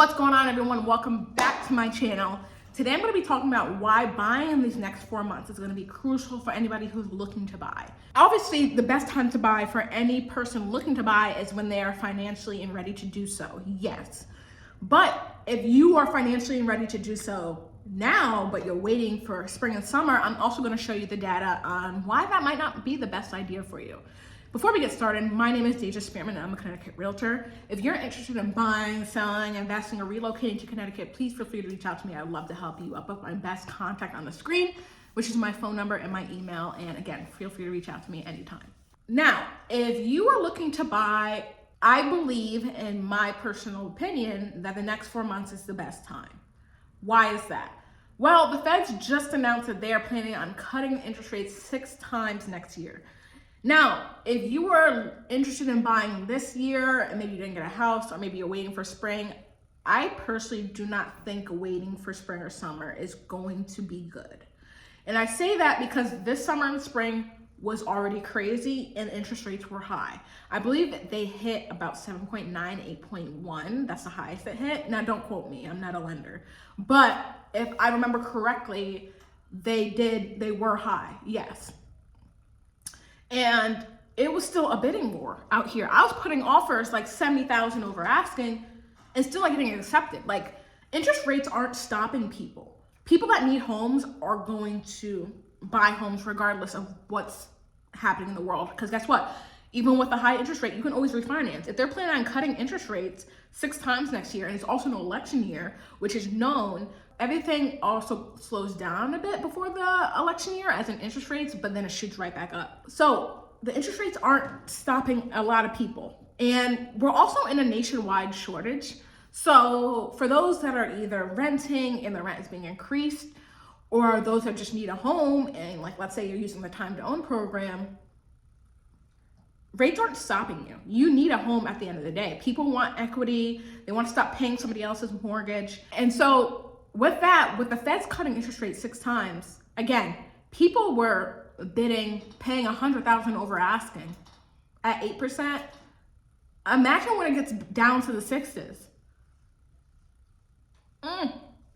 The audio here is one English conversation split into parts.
What's going on, everyone? Welcome back to my channel. Today I'm going to be talking about why buying in these next 4 months is going to be crucial for anybody who's looking to buy. Obviously, the best time to buy for any person looking to buy is when they are financially and ready to do so, yes. But if you are financially and ready to do so now, but you're waiting for spring and summer, I'm also going to show you the data on why that might not be the best idea for you. Before we get started, my name is Deja Spearman and I'm a Connecticut realtor. If you're interested in buying, selling, investing, or relocating to Connecticut, please feel free to reach out to me. I'd love to help you. I'll put my best contact on the screen, which is my phone number and my email. And again, feel free to reach out to me anytime. Now, if you are looking to buy, I believe, in my personal opinion, that the next 4 months is the best time. Why is that? Well, the Feds just announced that they are planning on cutting interest rates 6 times next year. Now, if you are interested in buying this year and maybe you didn't get a house or maybe you're waiting for spring, I personally do not think waiting for spring or summer is going to be good. And I say that because this summer and spring was already crazy and interest rates were high. I believe that they hit about 7.9, 8.1. That's the highest it hit. Now, don't quote me. I'm not a lender. But if I remember correctly, they were high, yes. And it was still a bidding war out here. I was putting offers like 70,000 over asking and still like getting accepted. Like, interest rates aren't stopping people. People that need homes are going to buy homes regardless of what's happening in the world. Because guess what? Even with a high interest rate, you can always refinance. If they're planning on cutting interest rates 6 times next year, and it's also an election year, which is known, everything also slows down a bit before the election year as in interest rates, but then it shoots right back up. So the interest rates aren't stopping a lot of people. And we're also in a nationwide shortage. So for those that are either renting and the rent is being increased, or those that just need a home and, like, let's say you're using the time to own program, rates aren't stopping you. You need a home at the end of the day. People want equity. They want to stop paying somebody else's mortgage. And so with that, with the Feds cutting interest rates 6 times, again, people were bidding, paying 100,000 over asking at 8%. Imagine when it gets down to the 6s.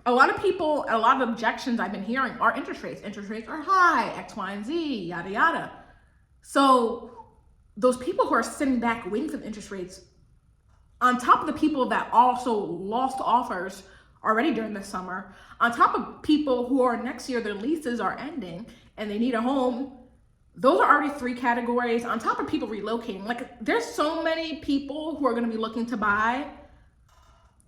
A lot of people, a lot of objections I've been hearing are interest rates. Interest rates are high, X, Y, and Z, yada, yada. So those people who are sitting back waiting for the interest rates, on top of the people that also lost offers already during the summer, on top of people who are next year, their leases are ending and they need a home, those are already 3 categories, on top of people relocating. Like, there's so many people who are going to be looking to buy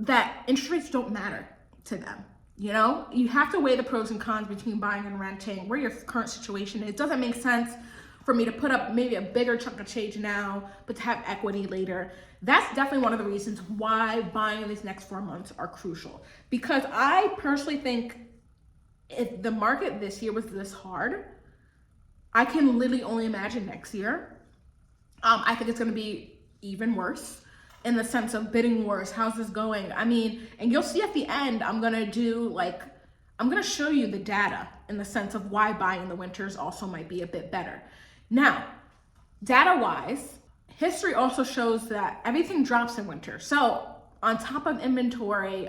that interest rates don't matter to them. You know, you have to weigh the pros and cons between buying and renting, where your current situation is. It doesn't make sense for me to put up maybe a bigger chunk of change now, but to have equity later. That's definitely one of the reasons why buying in these next 4 months are crucial. Because I personally think if the market this year was this hard, I can literally only imagine next year. I think it's going to be even worse in the sense of bidding wars. How's this going? I mean, and you'll see at the end, I'm going to show you the data in the sense of why buying in the winters also might be a bit better. Now, data-wise, history also shows that everything drops in winter. So on top of inventory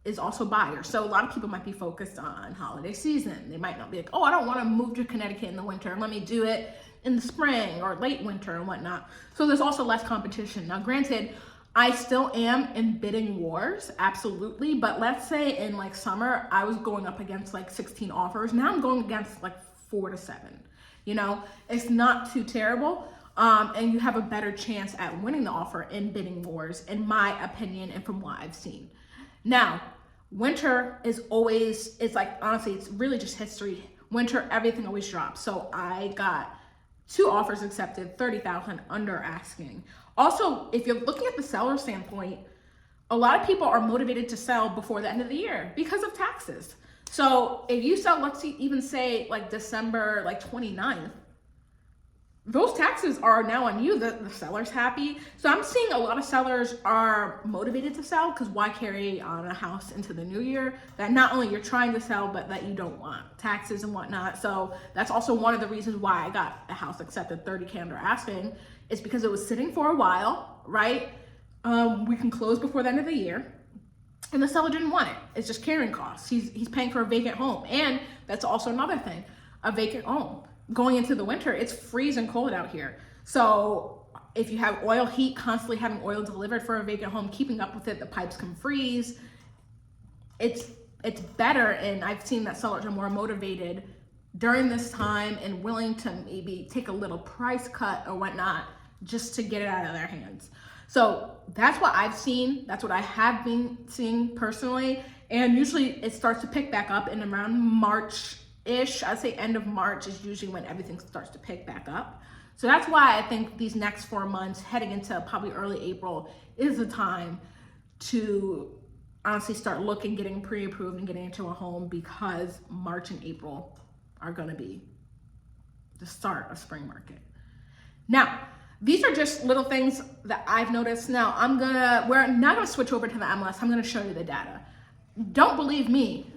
is also buyers. So a lot of people might be focused on holiday season. They might not be like, oh, I don't want to move to Connecticut in the winter. Let me do it in the spring or late winter and whatnot. So there's also less competition. Now, granted, I still am in bidding wars, absolutely. But let's say in like summer, I was going up against like 16 offers. Now I'm going against like 4 to 7. You know, it's not too terrible. And you have a better chance at winning the offer in bidding wars, in my opinion, and from what I've seen. Now, winter is always, it's like, honestly, it's really just history. Winter, everything always drops. So I got 2 offers accepted, 30,000 under asking. Also, if you're looking at the seller standpoint, a lot of people are motivated to sell before the end of the year because of taxes. So if you sell, let's even say like December, like 29th, those taxes are now on you. The seller's happy. So I'm seeing a lot of sellers are motivated to sell because why carry on a house into the new year that not only you're trying to sell, but that you don't want taxes and whatnot. So that's also one of the reasons why I got a house accepted 30K under asking, is because it was sitting for a while, right? We can close before the end of the year. and the seller didn't want it. It's just carrying costs. He's paying for a vacant home. And that's also another thing, a vacant home. Going into the winter, it's freezing cold out here. So if you have oil heat, constantly having oil delivered for a vacant home, keeping up with it, the pipes can freeze. It's better, and I've seen that sellers are more motivated during this time and willing to maybe take a little price cut or whatnot just to get it out of their hands. So that's what I've seen. That's what I have been seeing personally. And usually it starts to pick back up in around March-ish. I'd say end of March is usually when everything starts to pick back up. So that's why I think these next 4 months, heading into probably early April, is the time to honestly start looking, getting pre-approved and getting into a home, because March and April are gonna be the start of spring market. Now, these are just little things that I've noticed. Now, we're not gonna switch over to the MLS. I'm gonna show you the data. Don't believe me,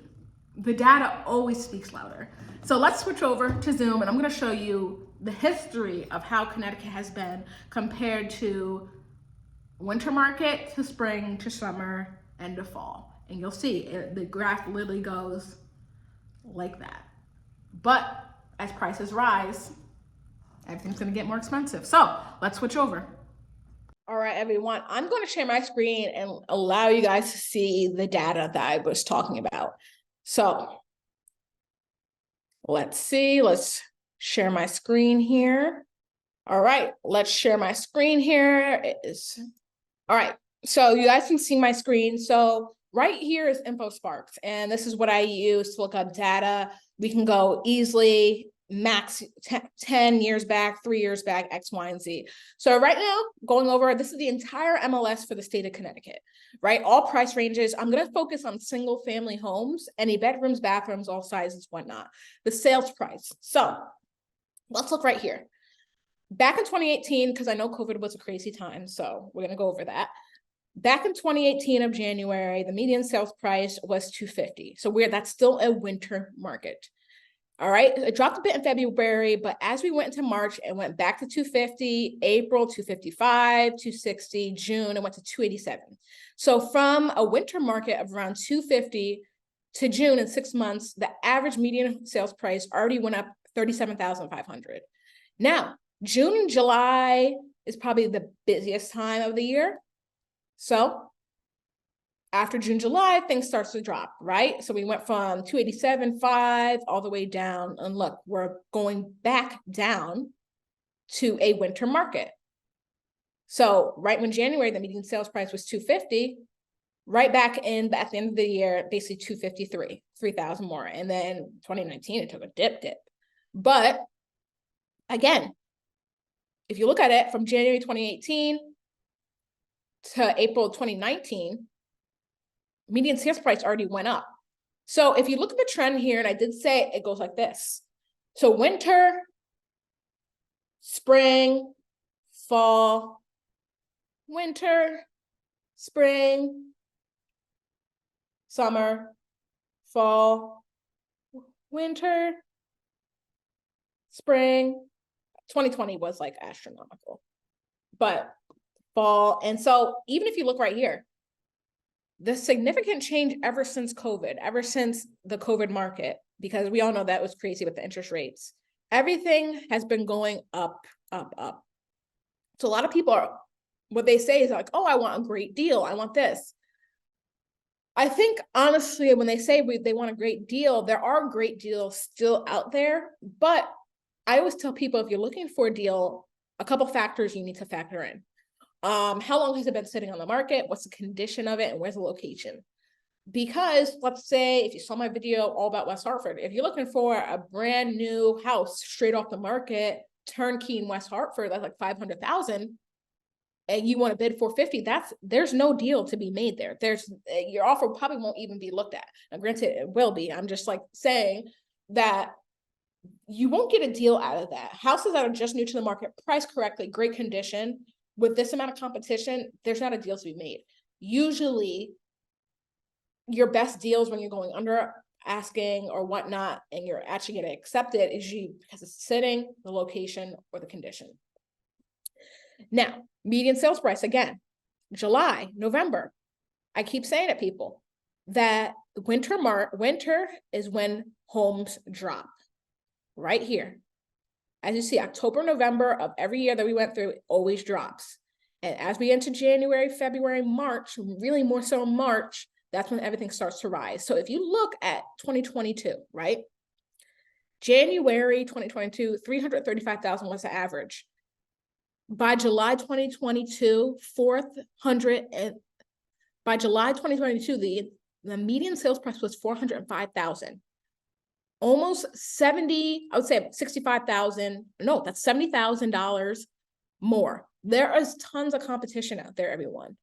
the data always speaks louder. So let's switch over to Zoom, and I'm gonna show you the history of how Connecticut has been compared to winter market, to spring, to summer, and to fall. And you'll see the graph literally goes like that. But as prices rise, everything's gonna get more expensive. So let's switch over. All right, everyone, I'm gonna share my screen and allow you guys to see the data that I was talking about. So let's see, let's share my screen here. All right, let's share my screen here. All right, so you guys can see my screen. So right here is InfoSparks, and this is what I use to look up data. We can go easily max 10 years back, 3 years back, X, Y, and Z. So right now, going over, this is the entire MLS for the state of Connecticut, right? All price ranges. I'm going to focus on single family homes, any bedrooms, bathrooms, all sizes, whatnot. The sales price. So let's look right here. Back in 2018, because I know COVID was a crazy time, so we're going to go over that. Back in 2018 of January, the median sales price was $250. So that's still a winter market. All right, it dropped a bit in February, but as we went into March, it went back to $250, April, $255, $260, June, it went to $287. So from a winter market of around $250 to June, in 6 months, the average median sales price already went up $37,500. Now, June and July is probably the busiest time of the year. So after June, July, things starts to drop, right? So we went from 287.5 all the way down, and look, we're going back down to a winter market. So right when January, the median sales price was 250, right back in at the end of the year, basically 253, 3,000 more. And then 2019, it took a dip. But again, if you look at it from January 2018 to April 2019, median sales price already went up. So if you look at the trend here, and I did say it goes like this. So winter, spring, fall, winter, spring, summer, fall, winter, spring. 2020 was like astronomical, but fall. And so even if you look right here, the significant change ever since COVID, ever since the COVID market, because we all know that was crazy with the interest rates, everything has been going up, up, up. So a lot of people are, what they say is like, oh, I want a great deal. I want this. I think honestly, when they say they want a great deal, there are great deals still out there. But I always tell people, if you're looking for a deal, a couple factors you need to factor in. How long has it been sitting on the market? What's the condition of it? And where's the location? Because let's say if you saw my video all about West Hartford, if you're looking for a brand new house straight off the market, turnkey in West Hartford, that's like $500,000, and you want to bid $450, there's no deal to be made there. Your offer probably won't even be looked at. Now, granted, it will be. I'm just like saying that you won't get a deal out of that. Houses that are just new to the market, priced correctly, great condition, with this amount of competition, there's not a deal to be made. Usually, your best deals when you're going under asking or whatnot, and you're actually going to accept it, is because it's sitting, the location, or the condition. Now, median sales price, again, July, November. I keep saying it, people. that winter is when homes drop, right here. As you see, October, November of every year that we went through, it always drops. And as we enter January, February, March, really more so March, that's when everything starts to rise. So if you look at 2022, right? January 2022, 335,000 was the average. By July 2022, by July 2022, the median sales price was 405,000. Almost 70, I would say 65,000. No, that's $70,000 more. There is tons of competition out there, everyone.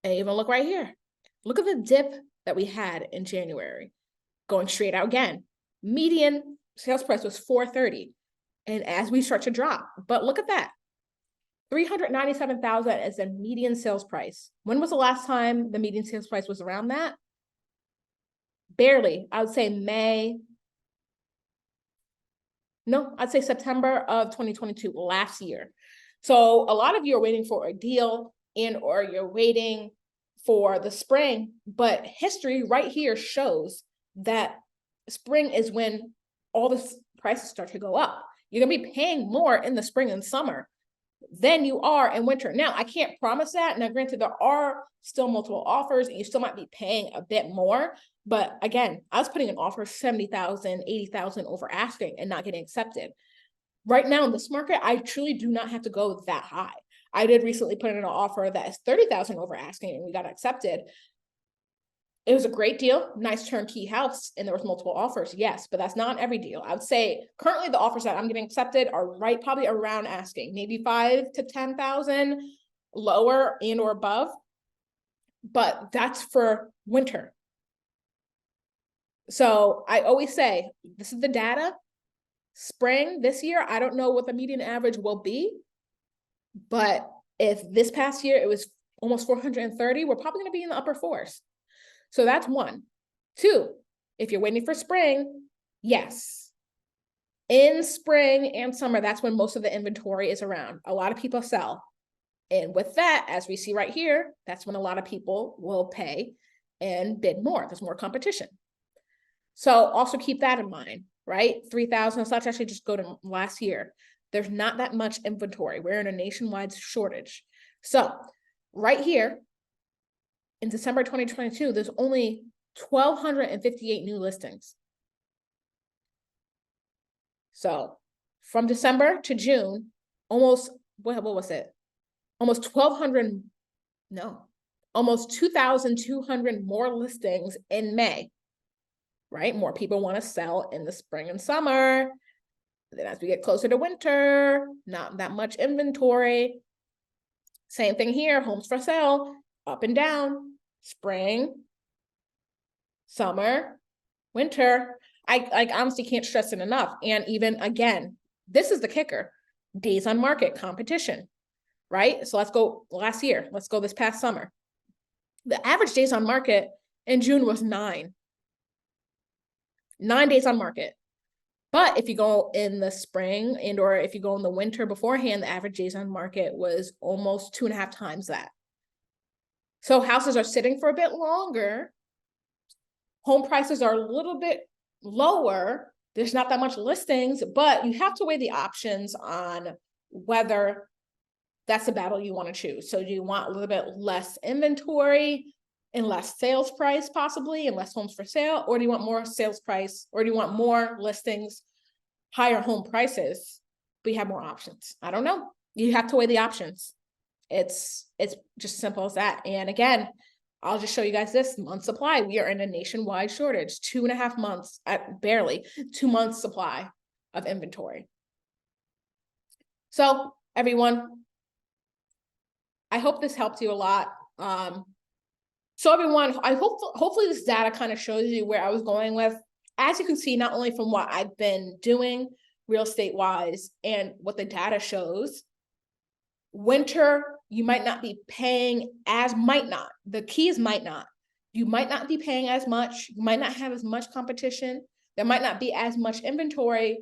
And even look right here. Look at the dip that we had in January. Going straight out again. Median sales price was 430. And as we start to drop, but look at that. 397,000 is the median sales price. When was the last time the median sales price was around that? Barely. I would say I'd say September of 2022, last year. So a lot of you are waiting for a deal or you're waiting for the spring, but history right here shows that spring is when all the prices start to go up. You're going to be paying more in the spring and summer than you are in winter. Now, I can't promise that. Now, granted, there are still multiple offers and you still might be paying a bit more. But again, I was putting an offer of 70,000, 80,000 over asking and not getting accepted. Right now in this market, I truly do not have to go that high. I did recently put in an offer that is 30,000 over asking and we got accepted. It was a great deal, nice turnkey house, and there was multiple offers, yes, but that's not every deal. I would say currently the offers that I'm getting accepted are probably around asking, maybe 5,000 to 10,000 lower and or above, but that's for winter. So I always say, this is the data. Spring this year, I don't know what the median average will be, but if this past year it was almost 430, we're probably going to be in the upper fours. So that's one. Two, if you're waiting for spring, yes. In spring and summer, that's when most of the inventory is around. A lot of people sell. And with that, as we see right here, that's when a lot of people will pay and bid more. There's more competition. So also keep that in mind, right? 3,000, so let's actually just go to last year. There's not that much inventory. We're in a nationwide shortage. So right here, in December 2022, there's only 1,258 new listings. So from December to June, almost, what was it? Almost 2,200 more listings in May, right? More people want to sell in the spring and summer. Then as we get closer to winter, not that much inventory. Same thing here, homes for sale, up and down, spring, summer, winter. I honestly can't stress it enough. And even again, this is the kicker, days on market, competition, right? So let's go last year. Let's go this past summer. The average days on market in June was 9 days on market. But if you go in the spring and or if you go in the winter beforehand, the average days on market was almost 2.5 times that. So houses are sitting for a bit longer. Home prices are a little bit lower. There's not that much listings, but you have to weigh the options on whether that's the battle you want to choose. So do you want a little bit less inventory and less sales price possibly and less homes for sale? Or do you want more sales price? Or do you want more listings, higher home prices, but you have more options? I don't know. You have to weigh the options. It's just simple as that. And again, I'll just show you guys this month supply. We are in a nationwide shortage, 2.5 months at barely 2 months supply of inventory. So everyone, I hope this helped you a lot. So everyone, I hopefully this data kind of shows you where I was going with. As you can see, not only from what I've been doing real estate wise and what the data shows, winter, you might not be paying the key is might not. You might not be paying as much. You might not have as much competition. There might not be as much inventory,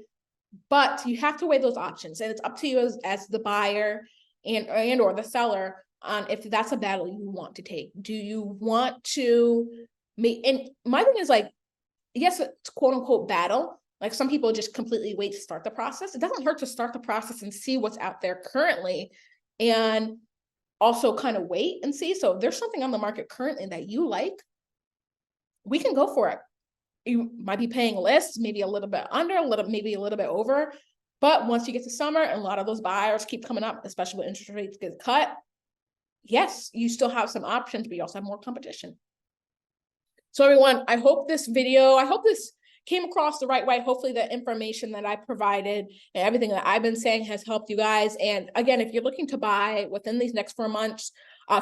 but you have to weigh those options. And it's up to you as the buyer and or the seller on if that's a battle you want to take. Do you want to And my thing is like, yes, it's quote unquote battle. Like some people just completely wait to start the process. It doesn't hurt to start the process and see what's out there currently, and also kind of wait and see. So if there's something on the market currently that you like, we can go for it. You might be paying list, maybe a little bit under, maybe a little bit over. But once you get to summer and a lot of those buyers keep coming up, especially when interest rates get cut, yes, you still have some options, but you also have more competition. So everyone, I hope this came across the right way. Hopefully the information that I provided and everything that I've been saying has helped you guys. And again, if you're looking to buy within these next 4 months,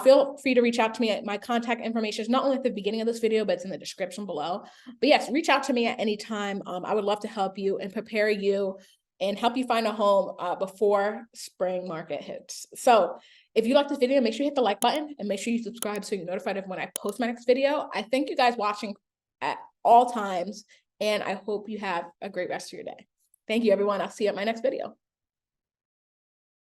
feel free to reach out to me. My contact information is not only at the beginning of this video, but it's in the description below. But yes, reach out to me at any time. I would love to help you and prepare you and help you find a home before spring market hits. So if you like this video, make sure you hit the like button and make sure you subscribe so you're notified of when I post my next video. I thank you guys watching at all times, and I hope you have a great rest of your day. Thank you, everyone. I'll see you at my next video.